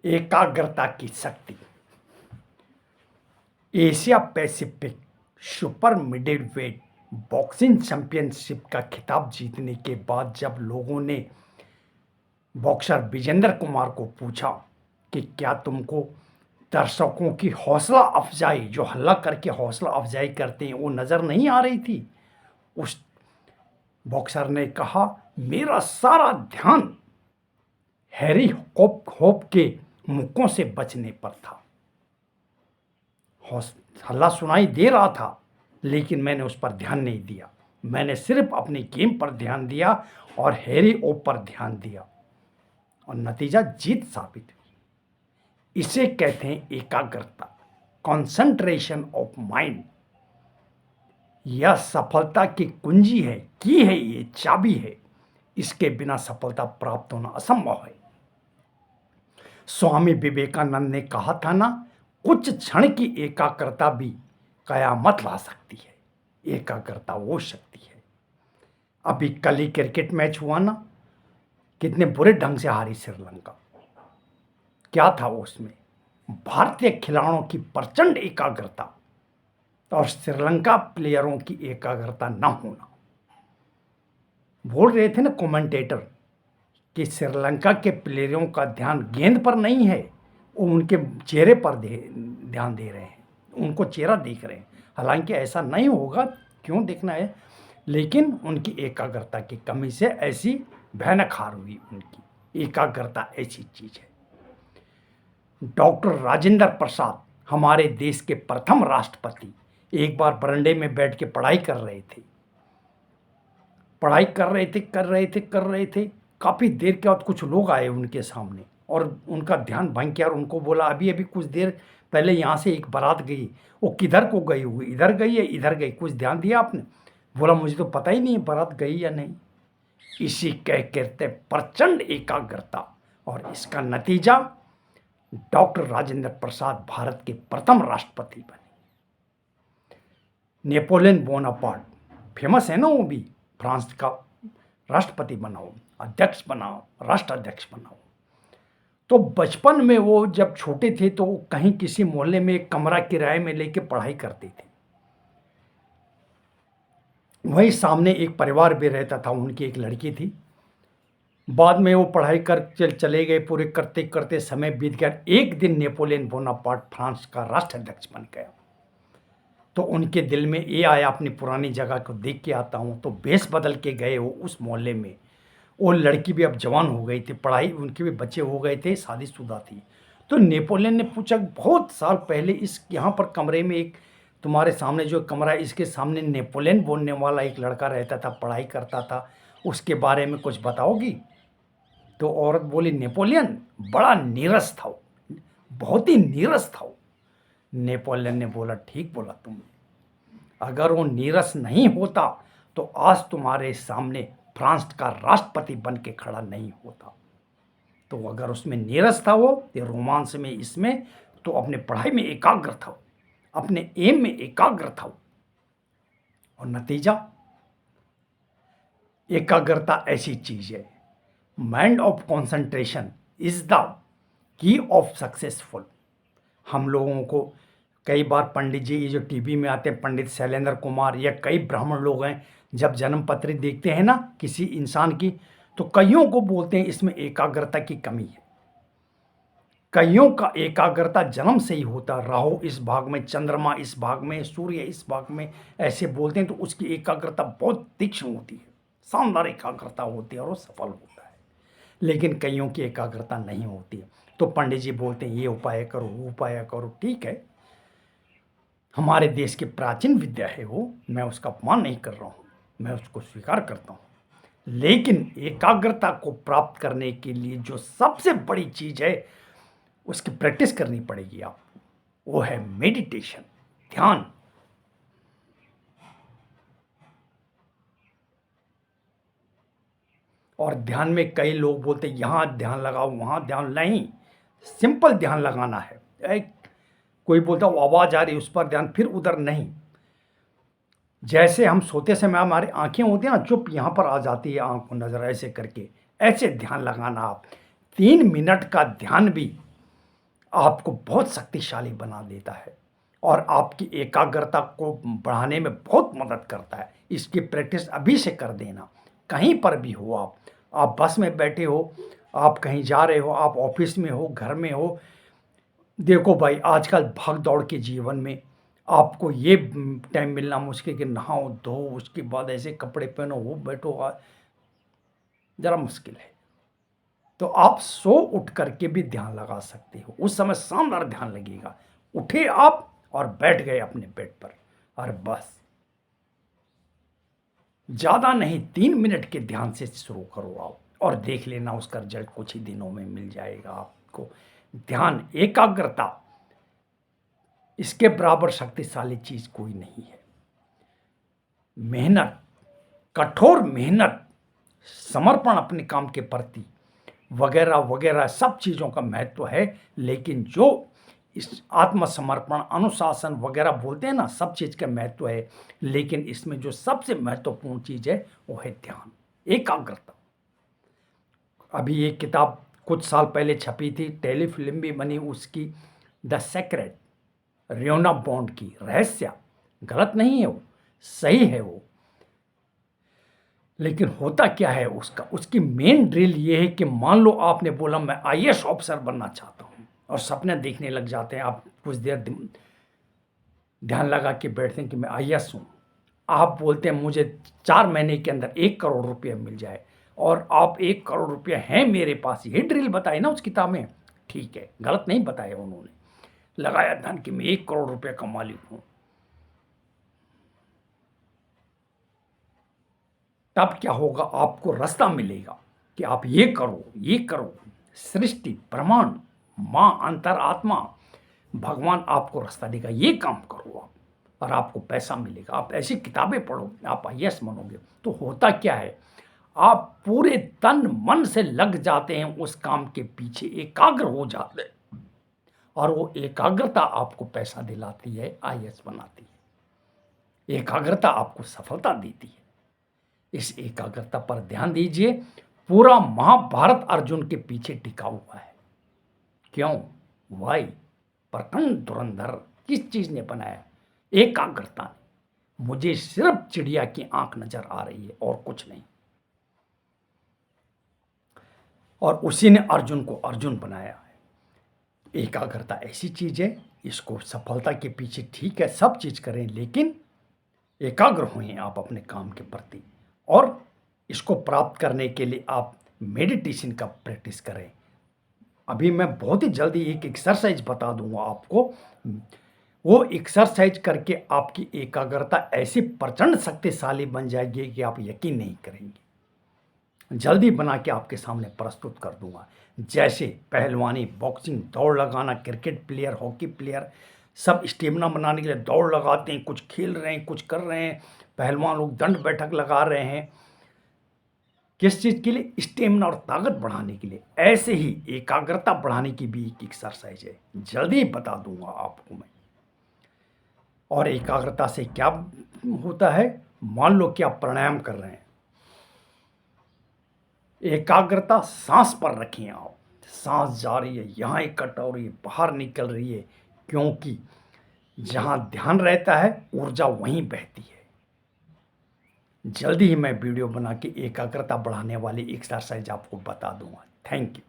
एकाग्रता की शक्ति। Asia Pacific super middleweight boxing championship का खिताब जीतने के बाद जब लोगों ने बॉक्सर विजेंद्र कुमार को पूछा कि क्या तुमको दर्शकों की हौसला अफजाई, जो हल्ला करके हौसला अफजाई करते हैं, वो नज़र नहीं आ रही थी, उस बॉक्सर ने कहा, मेरा सारा ध्यान हैरी होप के मुक्कों से बचने पर था। हल्ला सुनाई दे रहा था, लेकिन मैंने उस पर ध्यान नहीं दिया। मैंने सिर्फ अपनी गेम पर ध्यान दिया और हैरी होप पर ध्यान दिया, और नतीजा जीत साबित हुई। इसे कहते हैं एकाग्रता, कॉन्सेंट्रेशन ऑफ माइंड। यह सफलता की कुंजी है, की है, ये चाबी है। इसके बिना सफलता प्राप्त होना असंभव है। स्वामी विवेकानंद ने कहा था ना, कुछ क्षण की एकाग्रता भी कयामत ला सकती है। एकाग्रता वो शक्ति है। अभी कल ही क्रिकेट मैच हुआ ना, कितने बुरे ढंग से हारी श्रीलंका। क्या था उसमें? भारतीय खिलाड़ियों की प्रचंड एकाग्रता और श्रीलंका प्लेयरों की एकाग्रता न होना। बोल रहे थे ना कमेंटेटर कि श्रीलंका के प्लेयरों का ध्यान गेंद पर नहीं है, वो उनके चेहरे पर ध्यान दे रहे हैं, उनको चेहरा देख रहे हैं। हालांकि ऐसा नहीं होगा, क्यों देखना है, लेकिन उनकी एकाग्रता की कमी से ऐसी भयानक हार हुई। उनकी एकाग्रता ऐसी चीज है। डॉक्टर राजेंद्र प्रसाद हमारे देश के प्रथम राष्ट्रपति एक बार बरंडे में बैठ के पढ़ाई कर रहे थे। काफ़ी देर के बाद कुछ लोग आए उनके सामने और उनका ध्यान भंग किया और उनको बोला, अभी अभी कुछ देर पहले यहाँ से एक बारात गई, वो किधर को गई हुई, इधर गई है इधर गई, कुछ ध्यान दिया आपने? बोला, मुझे तो पता ही नहीं बारात गई या नहीं। इसी कहते प्रचंड एकाग्रता, और इसका नतीजा डॉक्टर राजेंद्र प्रसाद भारत के प्रथम राष्ट्रपति बने। नेपोलियन बोनापार्ट, फेमस है ना, वो भी फ्रांस का राष्ट्रपति बनाओ, अध्यक्ष बनाओ, राष्ट्राध्यक्ष बनाओ। तो बचपन में वो जब छोटे थे तो कहीं किसी मोहल्ले में एक कमरा किराए में लेके पढ़ाई करते थे। वहीं सामने एक परिवार भी रहता था, उनकी एक लड़की थी। बाद में वो पढ़ाई कर चले गए, पूरे करते करते समय बीत गया। एक दिन नेपोलियन बोनापार्ट फ्रांस का राष्ट्राध्यक्ष बन गया। तो उनके दिल में ये आया, अपनी पुरानी जगह को देख के आता हूँ। तो बेस बदल के गए वो उस मोहल्ले में। वो लड़की भी अब जवान हो गई थी, पढ़ाई, उनके भी बच्चे हो गए थे, शादीशुदा थी। तो नेपोलियन ने पूछा, बहुत साल पहले इस यहाँ पर कमरे में, एक तुम्हारे सामने जो कमरा है, इसके सामने नेपोलियन बोलने वाला एक लड़का रहता था, पढ़ाई करता था, उसके बारे में कुछ बताओगी? तो औरत बोली, नेपोलियन बड़ा नीरस था, बहुत ही नीरस था। नेपोलियन ने बोला, ठीक बोला तुमने, अगर वो नीरस नहीं होता तो आज तुम्हारे सामने फ्रांस का राष्ट्रपति बन के खड़ा नहीं होता। तो अगर उसमें नीरस था वो, ये रोमांस में, इसमें, तो अपने पढ़ाई में एकाग्र था, अपने एम में एकाग्र था। और नतीजा, एकाग्रता ऐसी चीज है, mind of concentration is the key of successful. हम लोगों को कई बार पंडित जी, ये जो टीवी में आते हैं, पंडित शैलेंद्र कुमार या कई ब्राह्मण लोग हैं, जब जन्म पत्री देखते हैं ना किसी इंसान की, तो कईयों को बोलते हैं इसमें एकाग्रता की कमी है। कईयों का एकाग्रता जन्म से ही होता, राहु इस भाग में, चंद्रमा इस भाग में, सूर्य इस भाग में, ऐसे बोलते हैं। तो उसकी एकाग्रता बहुत तीक्ष्ण होती है, शानदार एकाग्रता होती है और वो सफल होता है। लेकिन कईयों की एकाग्रता नहीं होती है। तो पंडित जी बोलते हैं ये उपाय करो, वो उपाय करो, ठीक है, हमारे देश की प्राचीन विद्या है वो, मैं उसका अपमान नहीं कर रहा हूँ, मैं उसको स्वीकार करता हूँ। लेकिन एकाग्रता को प्राप्त करने के लिए जो सबसे बड़ी चीज है, उसकी प्रैक्टिस करनी पड़ेगी आपको, वो है मेडिटेशन, ध्यान। और ध्यान में कई लोग बोलते यहाँ ध्यान लगाओ, वहाँ ध्यान नहीं, सिंपल ध्यान लगाना है। कोई बोलता वो आवाज़ आ रही उस पर ध्यान, फिर उधर नहीं। जैसे हम सोते समय हमारी आंखें होती हैं ना, चुप, यहाँ पर आ जाती है आंख, नज़र ऐसे करके, ऐसे ध्यान लगाना आप। 3 मिनट का ध्यान भी आपको बहुत शक्तिशाली बना देता है और आपकी एकाग्रता को बढ़ाने में बहुत मदद करता है। इसकी प्रैक्टिस अभी से कर देना। कहीं पर भी हो आप बस में बैठे हो, आप कहीं जा रहे हो, आप ऑफिस में हो, घर में हो। देखो भाई, आजकल भाग-दौड़ के जीवन में आपको ये टाइम मिलना मुश्किल कि नहाओ, धो, उसके बाद ऐसे कपड़े पहनो, वो बैठो, ज़रा मुश्किल है। तो आप सो उठ करके भी ध्यान लगा सकते हो। उस समय शानदार ध्यान लगेगा। उठे आप और बैठ गए अपने बेड पर और बस ज़्यादा नहीं, 3 मिनट के ध्यान से शुरू करो आप और देख लेना उसका रिजल्ट कुछ ही दिनों में मिल जाएगा आपको। ध्यान, एकाग्रता, इसके बराबर शक्तिशाली चीज़ कोई नहीं है। मेहनत, कठोर मेहनत, समर्पण अपने काम के प्रति वगैरह वगैरह सब चीज़ों का महत्व है। लेकिन जो इस आत्मसमर्पण, अनुशासन वगैरह बोलते हैं ना, सब चीज़ का महत्व है। लेकिन इसमें जो सबसे महत्वपूर्ण चीज़ है वो है ध्यान, एकाग्रता। अभी एक किताब कुछ साल पहले छपी थी, टेलीफिल्म भी बनी उसकी, द सीक्रेट, रियोना बॉन्ड की, रहस्य। गलत नहीं है वो, सही है वो। लेकिन होता क्या है उसकी मेन ड्रिल ये है कि मान लो आपने बोला मैं आईएएस ऑफिसर बनना चाहता हूँ और सपने देखने लग जाते हैं। आप कुछ देर ध्यान लगा के बैठते हैं कि मैं आईएएस हूँ। आप बोलते हैं मुझे 4 महीने के अंदर 1 करोड़ रुपया मिल जाए और आप 1 करोड़ रुपया है मेरे पास। ये ड्रिल बताई ना उस किताब में, ठीक है, गलत नहीं बताया उन्होंने। लगाया धन कि मैं 1 करोड़ रुपये का मालिक हूँ। तब क्या होगा, आपको रास्ता मिलेगा कि आप ये करो, ये करो। सृष्टि, ब्रह्मांड, माँ, अंतरात्मा, भगवान आपको रास्ता देगा, ये काम करो आप और आपको पैसा मिलेगा। आप ऐसी किताबें पढ़ो, आप आईएएस बनोगे। तो होता क्या है, आप पूरे तन मन से लग जाते हैं उस काम के पीछे, एकाग्र हो जाते हैं और वो एकाग्रता आपको पैसा दिलाती है, आईएएस बनाती है। एकाग्रता आपको सफलता देती है। इस एकाग्रता पर ध्यान दीजिए। पूरा महाभारत अर्जुन के पीछे टिका हुआ है। क्यों? वाई, प्रखंड धुरंधर किस चीज ने बनाया? एकाग्रता ने। मुझे सिर्फ चिड़िया की आंख नजर आ रही है और कुछ नहीं। और उसी ने अर्जुन को अर्जुन बनाया है। एकाग्रता ऐसी चीज है, इसको सफलता के पीछे ठीक है सब चीज करें, लेकिन एकाग्र हुए आप अपने काम के प्रति। और इसको प्राप्त करने के लिए आप मेडिटेशन का प्रैक्टिस करें। अभी मैं बहुत ही जल्दी एक एक्सरसाइज बता दूंगा आपको। वो एक्सरसाइज करके आपकी एकाग्रता ऐसी प्रचंड शक्तिशाली बन जाएगी कि आप यकीन नहीं करेंगे। जल्दी बना के आपके सामने प्रस्तुत कर दूंगा। जैसे पहलवानी, बॉक्सिंग, दौड़ लगाना, क्रिकेट प्लेयर, हॉकी प्लेयर, सब स्टेमिना बनाने के लिए दौड़ लगाते हैं, कुछ खेल रहे हैं, कुछ कर रहे हैं। पहलवान लोग दंड बैठक लगा रहे हैं, किस चीज़ के लिए? स्टेमिना और ताकत बढ़ाने के लिए। ऐसे ही एकाग्रता बढ़ाने की भी एक एक्सरसाइज है, जल्दी बता दूंगा आपको मैं। और एकाग्रता से क्या होता है, मान लो कि आप प्राणायाम कर रहे हैं, एकाग्रता सांस पर रखें आप। सांस जा रही है, यहाँ इकट्ठा हो रही है, बाहर निकल रही है, क्योंकि जहाँ ध्यान रहता है ऊर्जा वहीं बहती है। जल्दी ही मैं वीडियो बना के एकाग्रता बढ़ाने वाली एक्सरसाइज आपको बता दूंगा। Thank you.